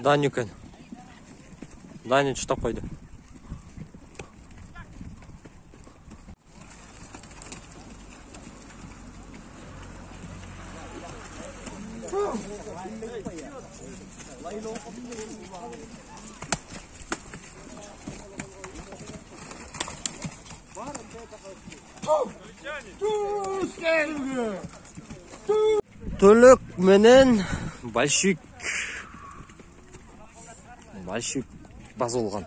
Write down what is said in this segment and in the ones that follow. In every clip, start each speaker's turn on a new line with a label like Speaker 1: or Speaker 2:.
Speaker 1: Даня екен. Даня ұштап қойды. Төлөк менен большевик базылған.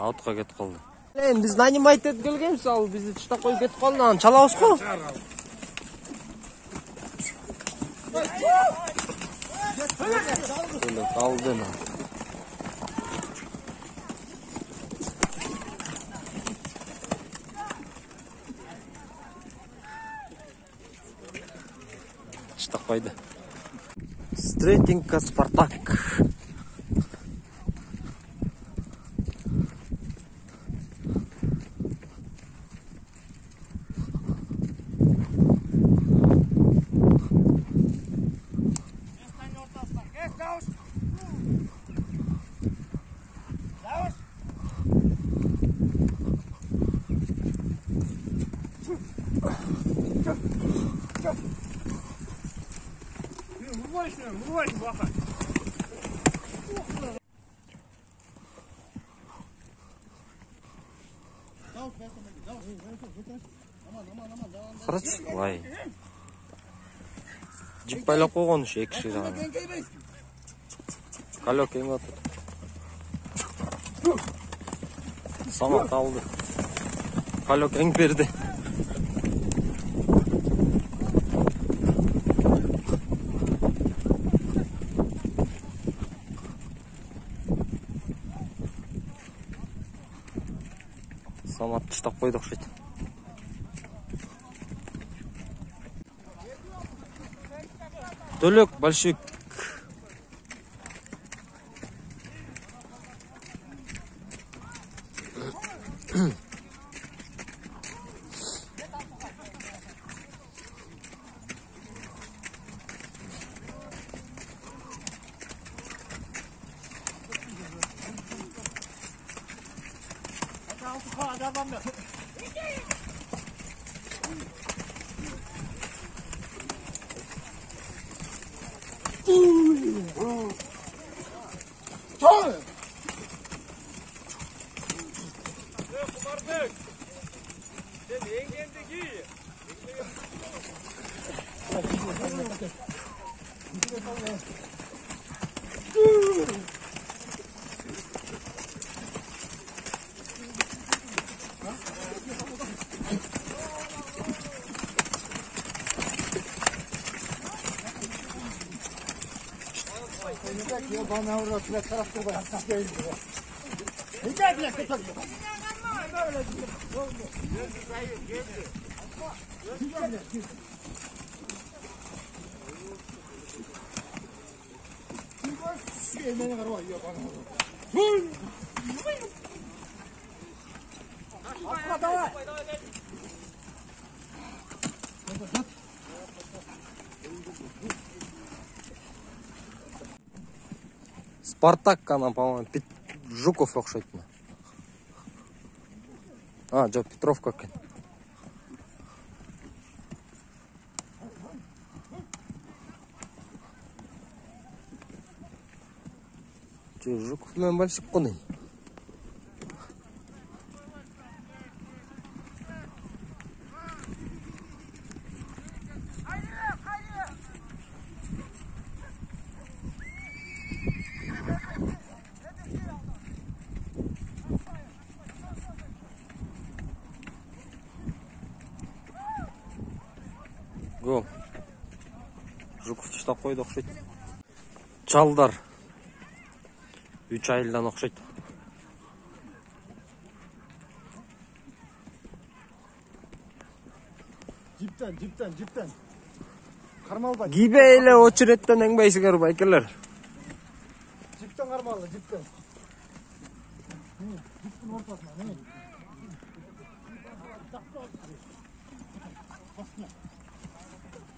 Speaker 1: Аутқа кетіп қалды. Біз нанимайт етіп келгенбіз, ал бізді тұштап қойып кетіп қалды. Аны чалауыз қой. Kaldı mı? İşte koydu. Стретинка Спартак. Хорошо, вай. Жіп байлап қойған үш екі кіші жағына. Қалек ең отыр. Самат алды. Қалек ең берді. Самат тұштап қойды ұқшайды. Төлөк большевик. Bana uğraşıyor, tarafta da yapmak değil. Hikaye bile kötü. Спартак она, по-моему, Жуков ұқсайды. Жоқ, Петровка екен. Жуков мен большевик қонай. Go. Жуков ұштап қойды ұқсайды. Чалдар. 3 айылдан ұқсайды. Жиптен. Қармалбай. Гибейлі очереттен әңбейсігер байкерлер. Жиптен
Speaker 2: armalı cidden. Cidden ortasına ne? Basma.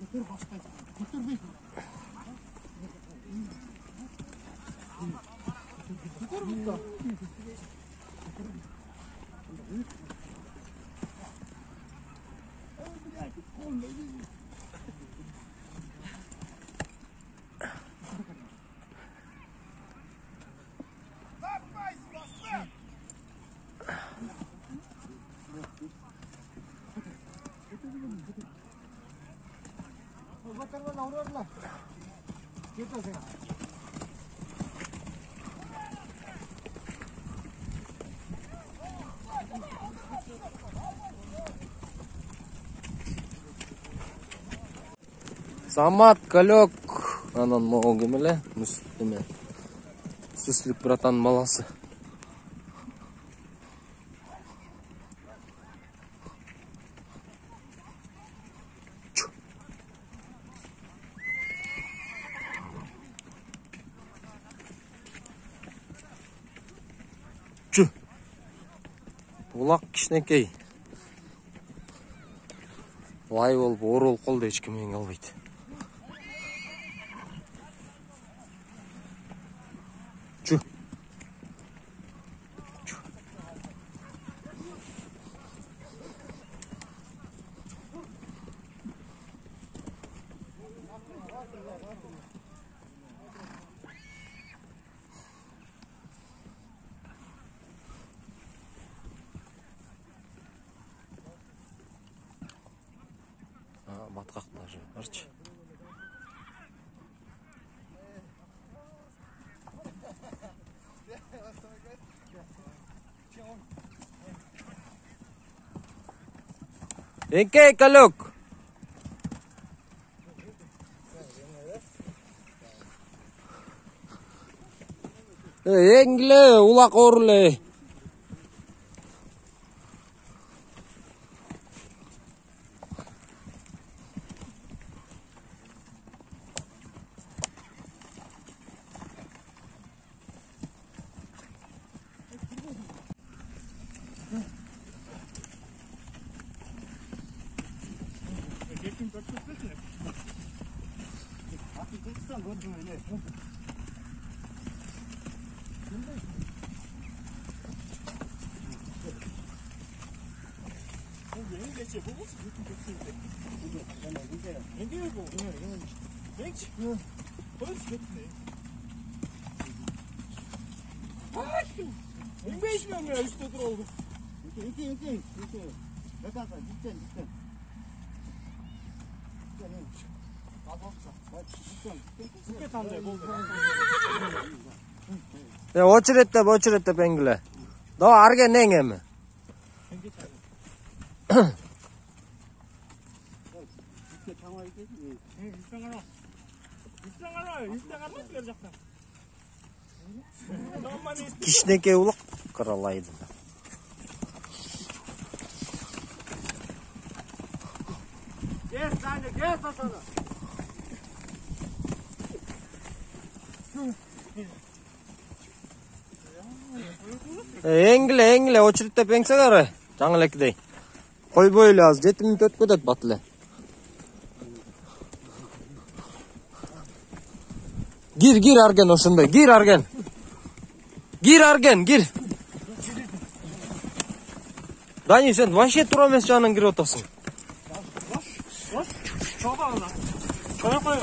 Speaker 2: Götür basma. Götür bir. Götür bir. Bakarlar avlarlar. Gitme sen.
Speaker 1: Самат, Калек. Анан могу гемеле. Муслиме. Суслик братан баласы. Чу. Улак кичинекей. Лай болуп оор болуп калды, эч ким эң албайт. Чу. Чу. Баткак даже, барчы. Эңкей, Калек. Эңле, улак орле. Очередте пенгиле. Давай арге неңеми. Кичинекей улак каралайды. Эңле, очередте пеңсе кара. Жаңылекдей. Койбой эле аз 7 мүнөт өтүп кетет бат эле. Гир арген ошондой. Гир арген. Гир. Дани, сен вообще туура эмес жагынан кирип атасың.
Speaker 2: Чоба ана. Кой.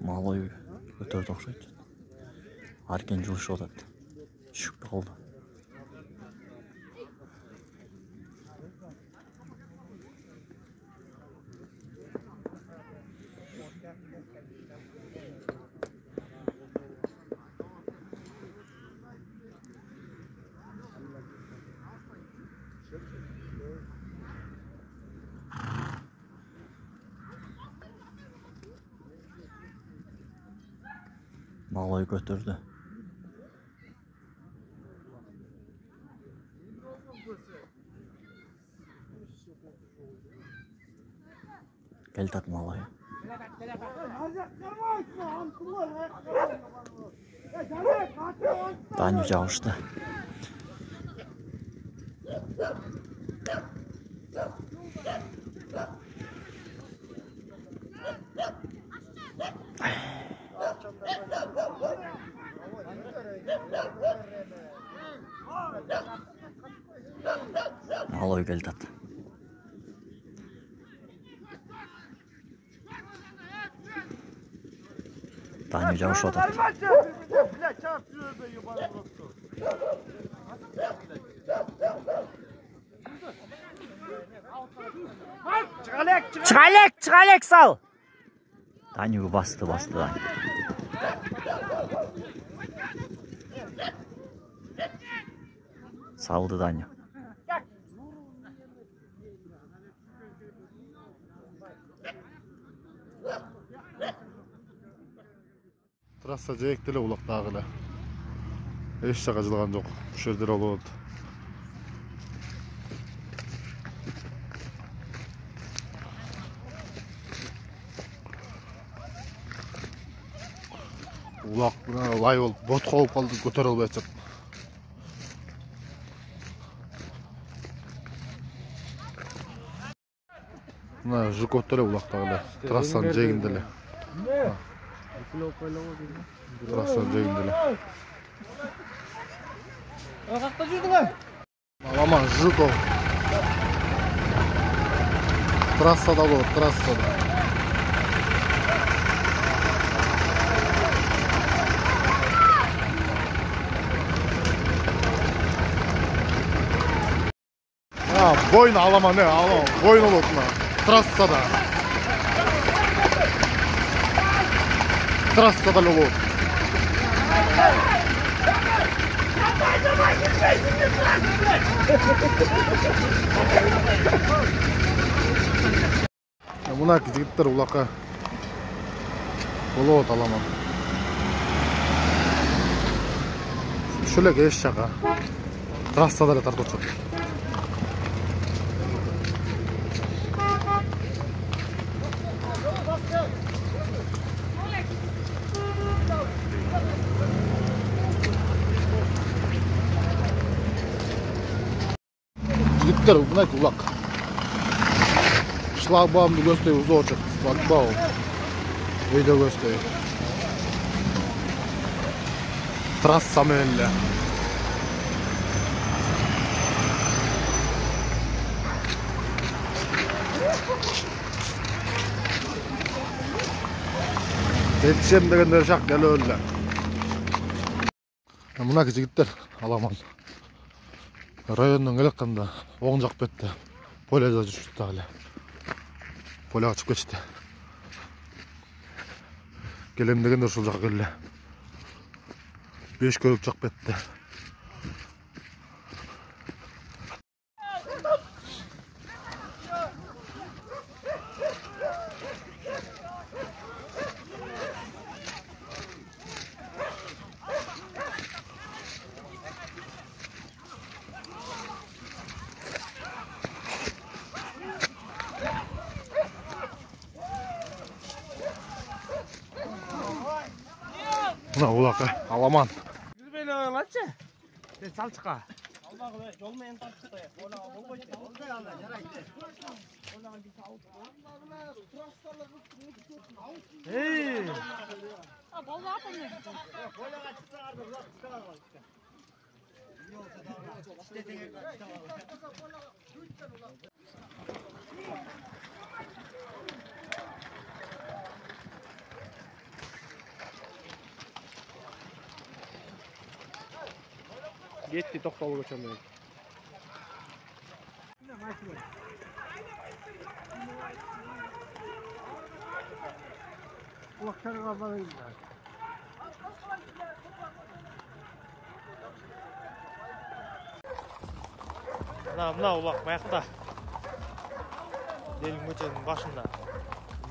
Speaker 3: Малой өтөрдү окшойт. Аркен жуушуп атат. Түшүп калды. Малой көтөрдү. Келтат малой. Таню жабышты. Малой келтат. Таню жабышып атат. Чыгалек сал. Таню басты. Салды Таню.
Speaker 4: Трасса жээктеле улактагы эле. Эч жака жылган жок. Ушул жердер болот. Улак лай болуп, ботко болуп калды, көтөрө албай атат. Мына Жуков эле улактагы эле. Трассанын жээгинде эле. Трассанын жээгинде эле.
Speaker 2: Какта жүрдүң?
Speaker 4: Аламан Жуков. Трассада болот, трассада. Boyun alama ne? Alama. Boyun olur buna. Trassada. Trassada olur. Buna gittir ulaka. Bolot alama. Şöyle geç şaka. Trassada da tartışıyor. Жигиттер, мына улак. Шлагбаумду көздөй узоочок, шлагбаум. Үйдө көздөй. Трасса менен эле. Жетишем дегенде шак деле эле. Мына жигиттер аламан. Райондон келатканда оң жак бетте поляда жүрүштү дагы эле. Поляга чыгып кетти. Келем дегенде ушул жака келе. 5 көлүк жак бетте. Mına ulaka, alaman.
Speaker 2: Yüzbeyle oyalatçı. Sen salçıka. Gitti to'xtovga o'chamaydi. Uloqlarga boringlar.
Speaker 1: Mına ulaq bayaqda. Delin көченің başında.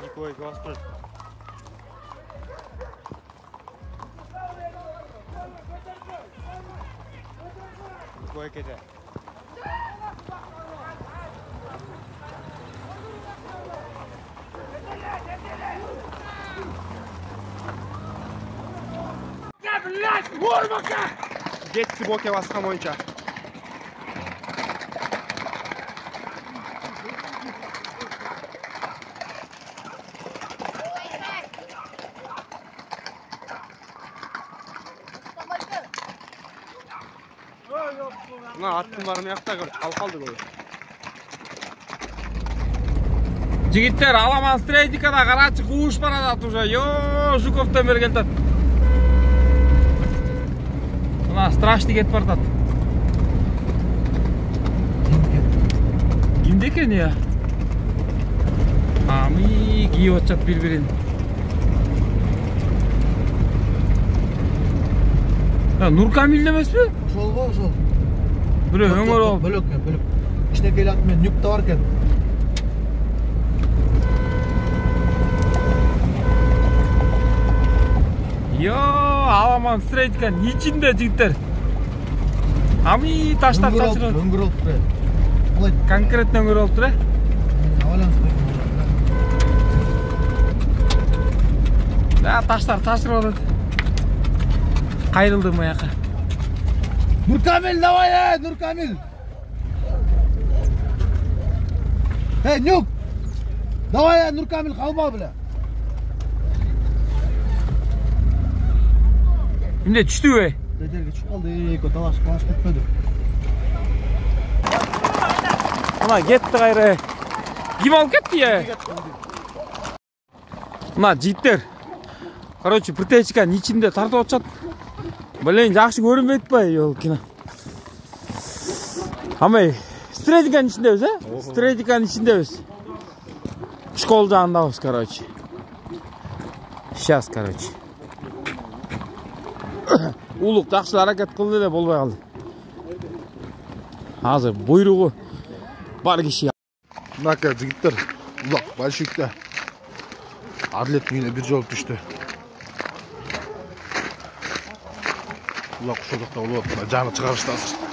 Speaker 1: Nikoyga basıp turadi. Nikoy kete.
Speaker 2: Gitti boka basqan bo'yicha. Buna attım var mı yakta kalkaldı böyle.
Speaker 5: Жигиттер, аламан стрейдикада карачы кууш баратат уже. Yo, Жуковтон бери келатат. Мына страшный кетип баратат. Кимде экен я? Ами кийип атышат бири-бирин. Нуркамил эмеспи?
Speaker 4: Ошол го ошол.
Speaker 5: Бирөө өңөр болуп.
Speaker 4: Бөлөк мен, бөлөк. İşte келат мен нюк да бар экен.
Speaker 5: Yo, аламан стрейдиканын ичинде жигиттер. Ами таштар ташырат.
Speaker 4: Өңгөр болуп тур. Калай
Speaker 5: Конкретно өңгөр болуп тур, э? Да, таштар ташырып атат. Кайрылдым аяка.
Speaker 4: Нуркамил, давай, Нуркамил. Hey, нюк. Давай, Нуркамил, қалма біле.
Speaker 5: Эмне түштүбү?
Speaker 4: Бедерге чүп қалды, эко талаш кетпеді.
Speaker 5: Мына кетти кайра. Ким алып кетти я? Мына жигиттер. Короче, птичканын ичинде тартып атышат. Блин, жакшы көрүнбөйт атпайбы жол кино. Амай, стрейдиканын ичиндебиз, э? Стрейдиканын ичиндебиз. Школ жанындабыз, короче. Сейчас, короче. Улук жакшы аракет кылды эле болбой калды. Азыр буйругу бар киши.
Speaker 4: Мынака жигиттер, улак большевикте. Адилет үйүнө бир жолу түштү. Улак ошол жакта болуп, жаны чыгарышты азыр.